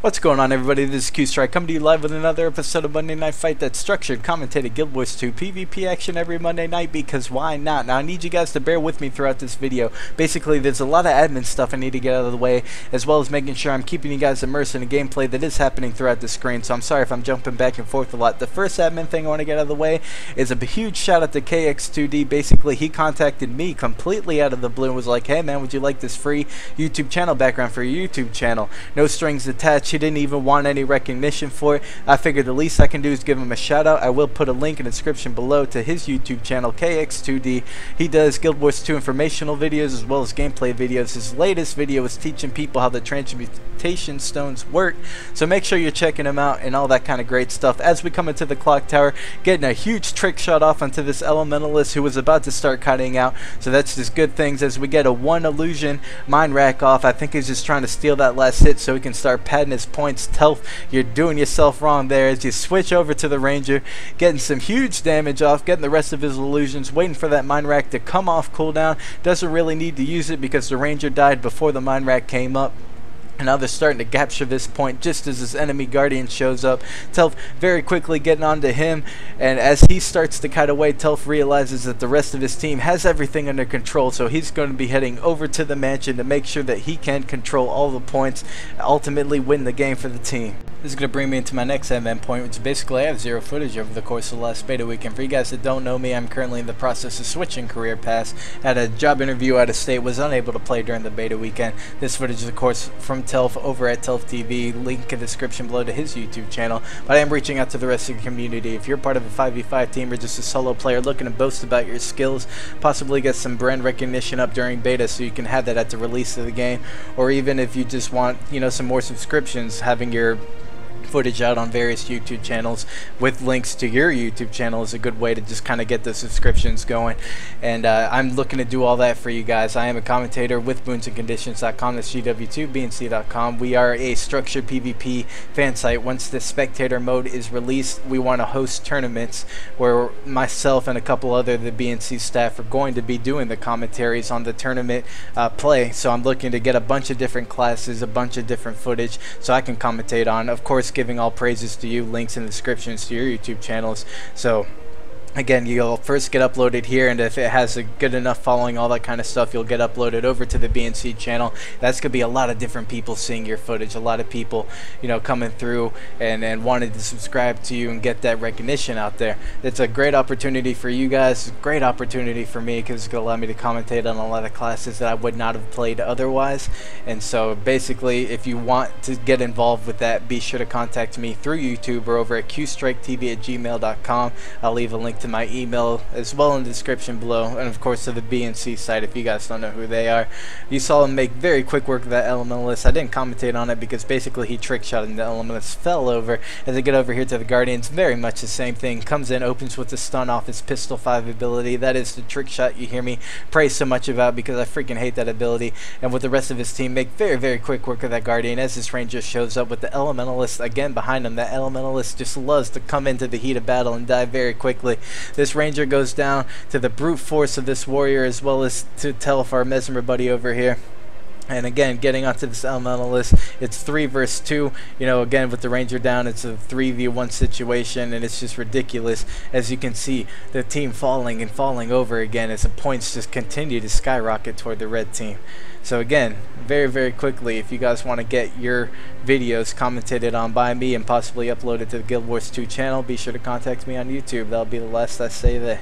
What's going on, everybody? This is Q-Strike coming to you live with another episode of Monday Night Fight that's structured, commentated Guild Wars 2 PvP action every Monday night, because why not? Now, I need you guys to bear with me throughout this video. Basically, there's a lot of admin stuff I need to get out of the way, as well as making sure I'm keeping you guys immersed in the gameplay that is happening throughout the screen, so I'm sorry if I'm jumping back and forth a lot. The first admin thing I want to get out of the way is a huge shout out to KX2D. Basically, he contacted me completely out of the blue and was like, hey man, would you like this free YouTube channel background for your YouTube channel? No strings attached. He didn't even want any recognition for it. I figured the least I can do is give him a shout out. I will put a link in the description below to his YouTube channel, KX2D. He does Guild Wars 2 informational videos as well as gameplay videos. His latest video is teaching people how the transmutation stones work, so make sure you're checking him out and all that kind of great stuff. As we come into the clock tower, getting a huge trick shot off onto this elementalist who was about to start cutting out, so that's just good things as we get a one illusion mind rack off. I think he's just trying to steal that last hit so he can start padding his points. Telf, you're doing yourself wrong there as you switch over to the ranger, getting some huge damage off, getting the rest of his illusions, waiting for that mind rack to come off cooldown. Doesn't really need to use it because the ranger died before the mind rack came up. And now they're starting to capture this point just as his enemy guardian shows up. Telf very quickly getting onto him, and as he starts to cut away, Telf realizes that the rest of his team has everything under control, so he's going to be heading over to the mansion to make sure that he can control all the points, ultimately win the game for the team. This is going to bring me into my next MN point, which basically I have zero footage over the course of the last beta weekend. For you guys that don't know me, I'm currently in the process of switching career paths. Had a job interview out of state, was unable to play during the beta weekend. This footage is of course from Telf over at Telf TV, link in the description below to his YouTube channel. But I am reaching out to the rest of the community. If you're part of a 5v5 team or just a solo player looking to boast about your skills, possibly get some brand recognition up during beta so you can have that at the release of the game, or even if you just want, you know, some more subscriptions, having your footage out on various YouTube channels with links to your YouTube channel is a good way to just kind of get the subscriptions going. And I'm looking to do all that for you guys. I am a commentator with boonsandconditions.com. that's GW2BNC.com. We are a structured PvP fan site. Once the spectator mode is released, we want to host tournaments where myself and a couple other the BNC staff are going to be doing the commentaries on the tournament play. So I'm looking to get a bunch of different classes, a bunch of different footage so I can commentate on. Of course, giving all praises to you, links in the descriptions to your YouTube channels. So again, you'll first get uploaded here, and if it has a good enough following, all that kind of stuff, you'll get uploaded over to the BNC channel. That's going to be a lot of different people seeing your footage, a lot of people, you know, coming through and wanting to subscribe to you and get that recognition out there. It's a great opportunity for you guys, a great opportunity for me, because it's going to allow me to commentate on a lot of classes that I would not have played otherwise. And so basically, if you want to get involved with that, be sure to contact me through YouTube or over at qstriketv@gmail.com. I'll leave a link to my email as well in the description below, and of course to the BNC site if you guys don't know who they are. You saw him make very quick work of that elementalist. I didn't commentate on it because basically he trick shot and the elementalist fell over. As I get over here to the guardians, very much the same thing. Comes in, opens with the stun off his pistol 5 ability. That is the trick shot you hear me praise so much about because I freaking hate that ability. And with the rest of his team, make very quick work of that guardian as this ranger shows up with the elementalist again behind him. That elementalist just loves to come into the heat of battle and die very quickly. This ranger goes down to the brute force of this warrior as well as to Telf, our mesmer buddy over here. And again, getting onto this elementalist, it's 3 versus 2. You know, again, with the ranger down, it's a 3v1 situation, and it's just ridiculous. As you can see, the team falling and falling over again as the points just continue to skyrocket toward the red team. So again, very quickly, if you guys want to get your videos commentated on by me and possibly uploaded to the Guild Wars 2 channel, be sure to contact me on YouTube. That'll be the last I say there.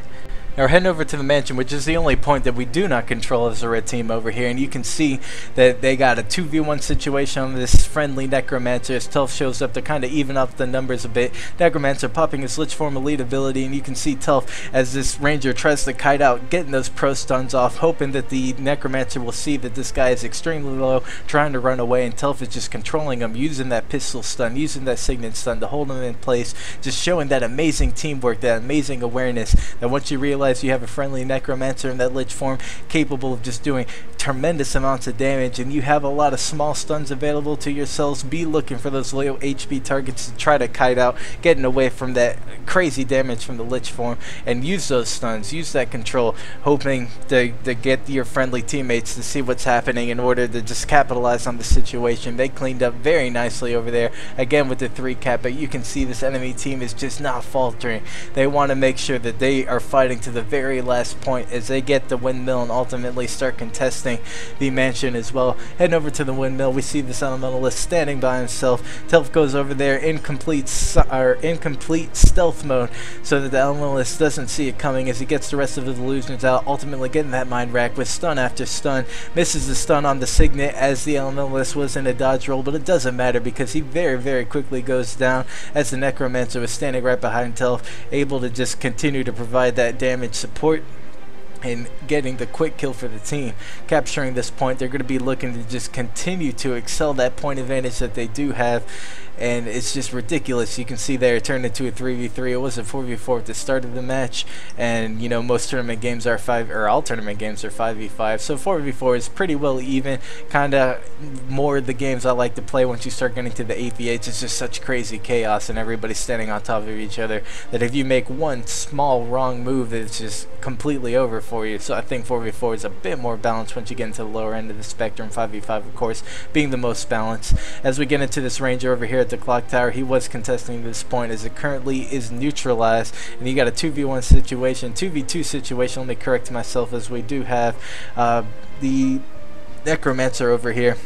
Now we're heading over to the mansion, which is the only point that we do not control as a red team over here, and you can see that they got a 2v1 situation on this friendly necromancer. As Telf shows up to kind of even up the numbers a bit. Necromancer popping his Lich Form elite ability, and you can see Telf as this ranger tries to kite out, getting those pro stuns off, hoping that the necromancer will see that this guy is extremely low, trying to run away, and Telf is just controlling him, using that pistol stun, using that signet stun to hold him in place, just showing that amazing teamwork, that amazing awareness, that once you realize you have a friendly necromancer in that Lich form capable of just doing tremendous amounts of damage and you have a lot of small stuns available to yourselves, be looking for those low HP targets to try to kite out, getting away from that crazy damage from the Lich form, and use those stuns, use that control, hoping to get your friendly teammates to see what's happening in order to just capitalize on the situation. They cleaned up very nicely over there, again with the 3 cap, but you can see this enemy team is just not faltering. They want to make sure that they are fighting to the very last point as they get the windmill and ultimately start contesting the mansion as well. Heading over to the windmill, we see this elementalist standing by himself. Telf goes over there in complete stealth mode so that the elementalist doesn't see it coming as he gets the rest of his illusions out, ultimately getting that mind rack with stun after stun. Misses the stun on the signet as the elementalist was in a dodge roll, but it doesn't matter because he very quickly goes down as the necromancer was standing right behind Telf, able to just continue to provide that damage support and getting the quick kill for the team. Capturing this point, they're going to be looking to just continue to excel that point advantage that they do have, and it's just ridiculous. You can see there it turned into a 3v3. It was a 4v4 at the start of the match, and you know, most tournament games are all tournament games are 5v5, so 4v4 is pretty well even. Kinda more the games I like to play once you start getting to the 8v8s. It's just such crazy chaos and everybody's standing on top of each other that if you make one small wrong move, it's just completely over for you. So I think 4v4 is a bit more balanced once you get into the lower end of the spectrum, 5v5 of course being the most balanced. As we get into this ranger over here at the clock tower, he was contesting this point as it currently is neutralized, and you got a 2v1 situation, 2v2 situation. Let me correct myself, as we do have the necromancer over here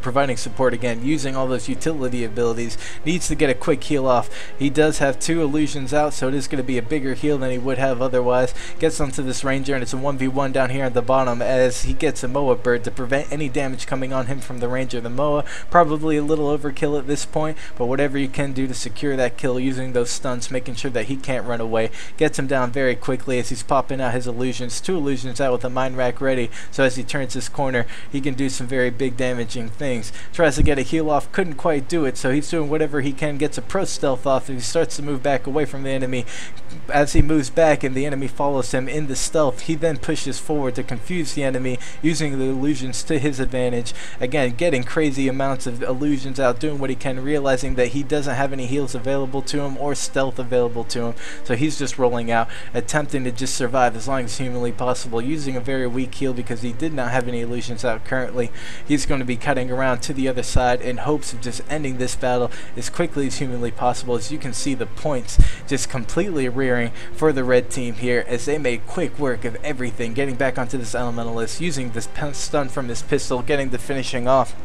providing support again, using all those utility abilities. Needs to get a quick heal off. He does have 2 illusions out, so it is going to be a bigger heal than he would have otherwise. Gets onto this ranger, and it's a 1v1 down here at the bottom as he gets a Moa bird to prevent any damage coming on him from the ranger. The Moa, probably a little overkill at this point, but whatever you can do to secure that kill using those stuns, making sure that he can't run away. Gets him down very quickly as he's popping out his illusions. 2 illusions out with a mind rack ready, so as he turns this corner, he can do some very big damaging things. Tries to get a heal off, couldn't quite do it, so he's doing whatever he can, gets a pro stealth off, and he starts to move back away from the enemy. As he moves back and the enemy follows him in the stealth, he then pushes forward to confuse the enemy, using the illusions to his advantage. Again, getting crazy amounts of illusions out, doing what he can, realizing that he doesn't have any heals available to him or stealth available to him, so he's just rolling out, attempting to just survive as long as humanly possible, using a very weak heal because he did not have any illusions out currently. He's going to be cutting around to the other side in hopes of just ending this battle as quickly as humanly possible. As you can see, the points just completely rearing for the red team here as they made quick work of everything, getting back onto this elementalist, using this stun from this pistol, getting the finishing off.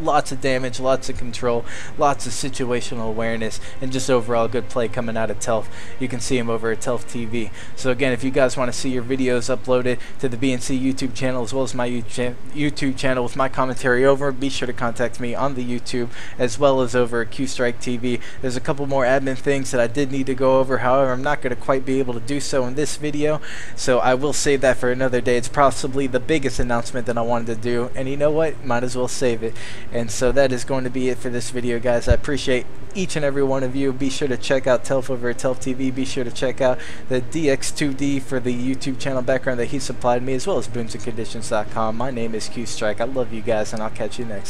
Lots of damage, lots of control, lots of situational awareness, and just overall good play coming out of Telf. You can see him over at Telf TV. So again, if you guys want to see your videos uploaded to the BNC YouTube channel as well as my YouTube channel with my commentary over, be sure to contact me on the YouTube as well as over at QStrike TV. There's a couple more admin things that I did need to go over, however I'm not going to quite be able to do so in this video, so I will save that for another day. It's possibly the biggest announcement that I wanted to do, and you know what, might as well save it. And so that is going to be it for this video, guys. I appreciate each and every one of you. Be sure to check out Telf over at Telf TV. Be sure to check out the DX2D for the YouTube channel background that he supplied me, as well as boomsandconditions.com. My name is QStrike. I love you guys, and I'll catch you next.